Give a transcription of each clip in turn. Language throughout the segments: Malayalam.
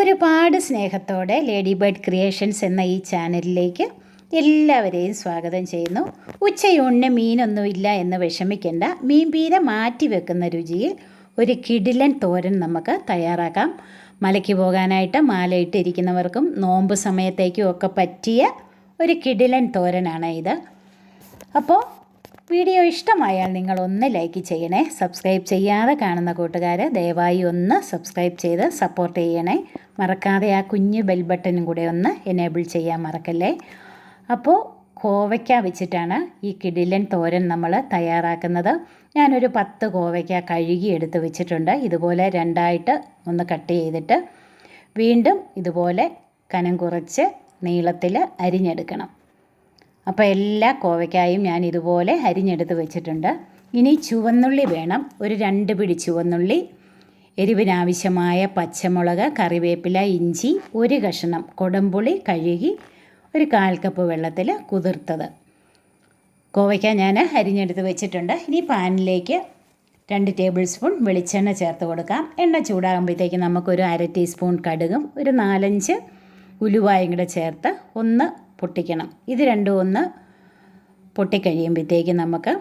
ഒരുപാട് സ്നേഹത്തോടെ ലേഡി ബേർഡ് ക്രിയേഷൻസ് എന്ന ഈ ചാനലിലേക്ക് എല്ലാവരെയും സ്വാഗതം ചെയ്യുന്നു. ഉച്ചയൂണിന് മീനൊന്നുമില്ല എന്ന് വിഷമിക്കേണ്ട. മീൻ പീര മാറ്റി വെക്കുന്ന രുചിയിൽ ഒരു കിടിലൻ തോരൻ നമുക്ക് തയ്യാറാക്കാം. മലയ്ക്ക് പോകാനായിട്ട് മാലയിട്ടിരിക്കുന്നവർക്കും നോമ്പ് സമയത്തേക്കും ഒക്കെ പറ്റിയ ഒരു കിടിലൻ തോരനാണ് ഇത്. അപ്പോൾ വീഡിയോ ഇഷ്ടമായാൽ നിങ്ങളൊന്ന് ലൈക്ക് ചെയ്യണേ. സബ്സ്ക്രൈബ് ചെയ്യാതെ കാണുന്ന കൂട്ടുകാർ ദയവായി ഒന്ന് സബ്സ്ക്രൈബ് ചെയ്ത് സപ്പോർട്ട് ചെയ്യണേ. മറക്കാതെ ആ കുഞ്ഞ് ബെൽ ബട്ടനും കൂടെ ഒന്ന് എനേബിൾ ചെയ്യാൻ മറക്കല്ലേ. അപ്പോൾ കോവയ്ക്ക വെച്ചിട്ടാണ് ഈ കിടിലൻ തോരൻ നമ്മൾ തയ്യാറാക്കുന്നത്. ഞാനൊരു 10 കോവയ്ക്ക കഴുകി എടുത്ത് വെച്ചിട്ടുണ്ട്. ഇതുപോലെ രണ്ടായിട്ട് ഒന്ന് കട്ട് ചെയ്തിട്ട് വീണ്ടും ഇതുപോലെ കനം കുറച്ച് നീളത്തിൽ അരിഞ്ഞെടുക്കണം. അപ്പോൾ എല്ലാ കോവയ്ക്കായും ഞാൻ ഇതുപോലെ അരിഞ്ഞെടുത്ത് വെച്ചിട്ടുണ്ട്. ഇനി ചുവന്നുള്ളി വേണം. ഒരു 2 പിടി ചുവന്നുള്ളി, എരിവിനാവശ്യമായ പച്ചമുളക്, കറിവേപ്പില, ഇഞ്ചി, ഒരു കഷ്ണം കൊടംപുളി കഴുകി ഒരു 1/4 കപ്പ് വെള്ളത്തിൽ കുതിർത്തത്. കോവയ്ക്ക ഞാൻ അരിഞ്ഞെടുത്ത് വെച്ചിട്ടുണ്ട്. ഇനി പാനിലേക്ക് 2 ടേബിൾ സ്പൂൺ വെളിച്ചെണ്ണ ചേർത്ത് കൊടുക്കാം. എണ്ണ ചൂടാകുമ്പോഴത്തേക്ക് നമുക്കൊരു 1/2 ടീസ്പൂൺ കടുകും ഒരു 4-5 ഉലുവായും കൂടെ ചേർത്ത് ഒന്ന് പൊട്ടിക്കണം. ഇത് രണ്ടും ഒന്ന് പൊട്ടിക്കഴിയുമ്പോഴത്തേക്ക് നമുക്ക്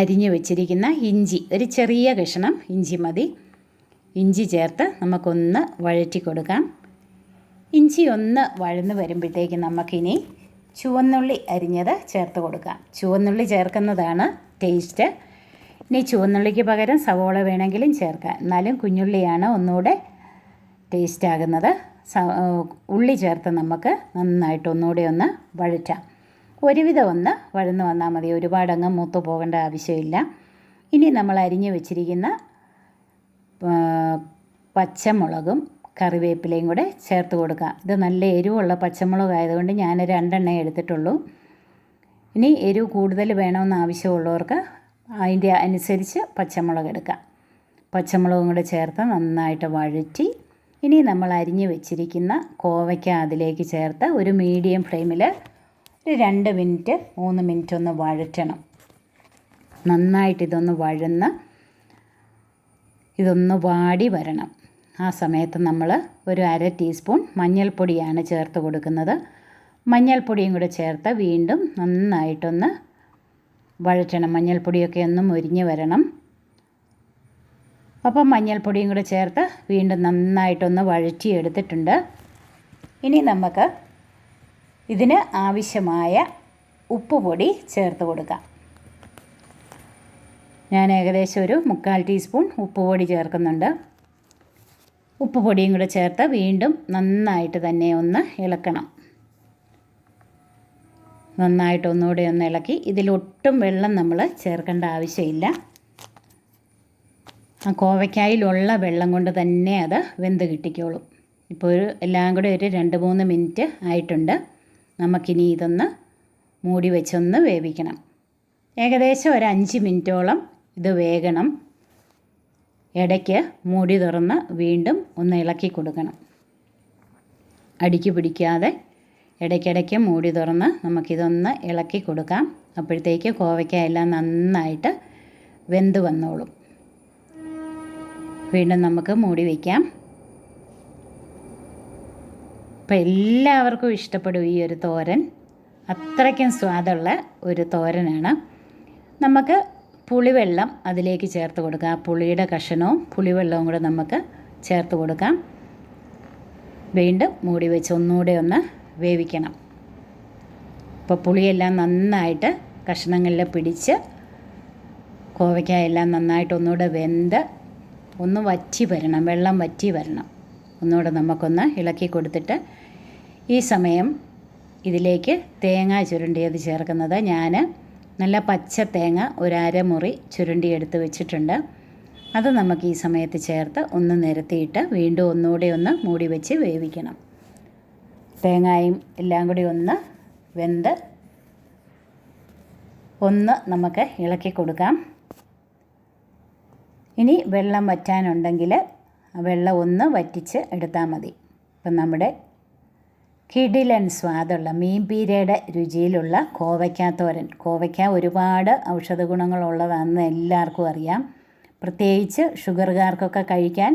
അരിഞ്ഞു വെച്ചിരിക്കുന്ന ഇഞ്ചി, ഒരു ചെറിയ കഷ്ണം ഇഞ്ചി മതി, ഇഞ്ചി ചേർത്ത് നമുക്കൊന്ന് വഴറ്റി കൊടുക്കാം. ഇഞ്ചി ഒന്ന് വഴന്ന് വരുമ്പോഴത്തേക്ക് നമുക്കിനി ചുവന്നുള്ളി അരിഞ്ഞത് ചേർത്ത് കൊടുക്കാം. ചുവന്നുള്ളി ചേർക്കുന്നതാണ് ടേസ്റ്റ്. ഇനി ചുവന്നുള്ളിക്ക് പകരം സവോള വേണമെങ്കിലും ചേർക്കാം. എന്നാലും കുഞ്ഞുള്ളിയാണ് ഒന്നുകൂടെ ടേസ്റ്റ് ആകുന്നത്. ഉള്ളി ചേർത്ത് നമുക്ക് നന്നായിട്ട് ഒന്നുകൂടി ഒന്ന് വഴറ്റാം. ഒരുവിധം ഒന്ന് വഴന്ന് വന്നാൽ മതി, ഒരുപാടങ്ങ് മൂത്ത് പോകേണ്ട ആവശ്യമില്ല. ഇനി നമ്മൾ അരിഞ്ഞു വെച്ചിരിക്കുന്ന പച്ചമുളകും കറിവേപ്പിലയും കൂടെ ചേർത്ത് കൊടുക്കാം. ഇത് നല്ല എരിവുള്ള പച്ചമുളക് ആയതുകൊണ്ട് ഞാൻ 2 എണ്ണ എടുത്തിട്ടുള്ളൂ. ഇനി എരിവ് കൂടുതൽ വേണമെന്ന് ആവശ്യമുള്ളവർക്ക് അതിൻ്റെ അനുസരിച്ച് പച്ചമുളക് എടുക്കാം. പച്ചമുളകും കൂടെ ചേർത്ത് നന്നായിട്ട് വഴറ്റി ഇനി നമ്മൾ അരിഞ്ഞു വെച്ചിരിക്കുന്ന കോവയ്ക്ക അതിലേക്ക് ചേർത്ത് ഒരു മീഡിയം ഫ്ലെയിമിൽ ഒരു 2 മിനിറ്റ് 3 മിനിറ്റ് ഒന്ന് വഴറ്റണം. നന്നായിട്ട് ഇതൊന്ന് വാടി വരണം. ആ സമയത്ത് നമ്മൾ ഒരു 1/2 ടീസ്പൂൺ മഞ്ഞൾപ്പൊടിയാണ് ചേർത്ത് കൊടുക്കുന്നത്. മഞ്ഞൾപ്പൊടിയും കൂടെ ചേർത്ത് വീണ്ടും നന്നായിട്ടൊന്ന് വഴറ്റണം. മഞ്ഞൾപ്പൊടിയൊക്കെ ഒന്ന് മൊരിഞ്ഞ് വരണം. അപ്പം മഞ്ഞൾപ്പൊടിയും കൂടെ ചേർത്ത് വീണ്ടും നന്നായിട്ടൊന്ന് വഴറ്റിയെടുത്തിട്ടുണ്ട്. ഇനി നമുക്ക് ഇതിന് ആവശ്യമായ ഉപ്പ് പൊടി ചേർത്ത് കൊടുക്കാം. ഞാൻ ഏകദേശം ഒരു 1/4 ടീസ്പൂൺ ഉപ്പ് പൊടി ചേർക്കുന്നുണ്ട്. ഉപ്പ് പൊടിയും കൂടെ ചേർത്ത് വീണ്ടും നന്നായിട്ട് തന്നെ ഒന്ന് ഇളക്കണം. നന്നായിട്ട് ഒന്നുകൂടെ ഒന്ന് ഇളക്കി. ഇതിലൊട്ടും വെള്ളം നമ്മൾ ചേർക്കേണ്ട ആവശ്യമില്ല. ആ കോവയ്ക്കായിലുള്ള വെള്ളം കൊണ്ട് തന്നെ അത് വെന്ത് കിട്ടിക്കോളും. ഇപ്പോൾ എല്ലാം കൂടെ ഒരു 2-3 മിനിറ്റ് ആയിട്ടുണ്ട്. നമുക്കിനി ഇതൊന്ന് മൂടി വെച്ചൊന്ന് വേവിക്കണം. ഏകദേശം ഒരു 5 മിനിറ്റോളം ഇത് വേകണം. ഇടയ്ക്ക് മൂടി തുറന്ന് വീണ്ടും ഒന്ന് ഇളക്കി കൊടുക്കണം. അടിക്ക് പിടിക്കാതെ ഇടയ്ക്കിടയ്ക്ക് മൂടി തുറന്ന് നമുക്കിതൊന്ന് ഇളക്കി കൊടുക്കാം. അപ്പോഴത്തേക്ക് കോവയ്ക്ക എല്ലാം നന്നായിട്ട് വെന്ത് വന്നോളും. വീണ്ടും നമുക്ക് മൂടി വയ്ക്കാം. അപ്പോൾ എല്ലാവർക്കും ഇഷ്ടപ്പെടും ഈ ഒരു തോരൻ. അത്രയ്ക്കും സ്വാദുള്ള ഒരു തോരനാണ്. നമുക്ക് പുളിവെള്ളം അതിലേക്ക് ചേർത്ത് കൊടുക്കാം. പുളിയുടെ കഷണവും പുളിവെള്ളവും കൂടെ നമുക്ക് ചേർത്ത് കൊടുക്കാം. വീണ്ടും മൂടി വെച്ച് ഒന്നുകൂടെ ഒന്ന് വേവിക്കണം. അപ്പോൾ പുളിയെല്ലാം നന്നായിട്ട് കഷ്ണങ്ങളിൽ പിടിച്ച് കോവയ്ക്കായെല്ലാം നന്നായിട്ട് ഒന്നുകൂടെ വെന്ത് ഒന്ന് വറ്റി വരണം, വെള്ളം വറ്റി വരണം. ഒന്നുകൂടെ നമുക്കൊന്ന് ഇളക്കി കൊടുത്തിട്ട് ഈ സമയം ഇതിലേക്ക് തേങ്ങ ചുരുണ്ടിയത് ചേർക്കുന്നത്. ഞാൻ നല്ല പച്ച തേങ്ങ ഒരു 1/2 മുറി ചുരുണ്ടിയെടുത്ത് വെച്ചിട്ടുണ്ട്. അത് നമുക്ക് ഈ സമയത്ത് ചേർത്ത് ഒന്ന് നിരത്തിയിട്ട് വീണ്ടും ഒന്നുകൂടെ ഒന്ന് മൂടി വെച്ച് വേവിക്കണം. തേങ്ങയും എല്ലാം കൂടി ഒന്ന് വെന്ത് ഒന്ന് നമുക്ക് ഇളക്കി കൊടുക്കാം. ഇനി വെള്ളം വറ്റാനുണ്ടെങ്കിൽ വെള്ളം ഒന്ന് വറ്റിച്ച് എടുത്താൽ മതി. ഇപ്പം നമ്മുടെ കിടിലൻ സ്വാദുള്ള മീൻ പീരയുടെ രുചിയിലുള്ള കോവയ്ക്ക തോരൻ. കോവയ്ക്ക ഒരുപാട് ഔഷധ ഗുണങ്ങളുള്ളതാണെന്ന് എല്ലാവർക്കും അറിയാം. പ്രത്യേകിച്ച് ഷുഗറുകാർക്കൊക്കെ കഴിക്കാൻ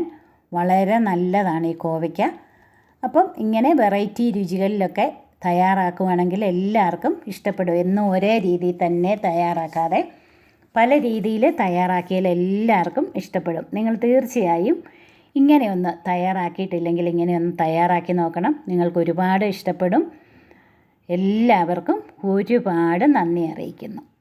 വളരെ നല്ലതാണ് ഈ കോവയ്ക്ക. അപ്പം ഇങ്ങനെ വെറൈറ്റി രുചികളിലൊക്കെ തയ്യാറാക്കുവാണെങ്കിൽ എല്ലാവർക്കും ഇഷ്ടപ്പെടും. എന്നും ഒരേ രീതിയിൽ തന്നെ തയ്യാറാക്കാതെ പല രീതിയിൽ തയ്യാറാക്കിയാൽ എല്ലാവർക്കും ഇഷ്ടപ്പെടും. നിങ്ങൾ തീർച്ചയായും ഇങ്ങനെയൊന്ന് തയ്യാറാക്കിയിട്ടില്ലെങ്കിൽ ഇങ്ങനെയൊന്ന് തയ്യാറാക്കി നോക്കണം. നിങ്ങൾക്ക് ഒരുപാട് ഇഷ്ടപ്പെടും. എല്ലാവർക്കും ഒരുപാട് നന്ദി അറിയിക്കുന്നു.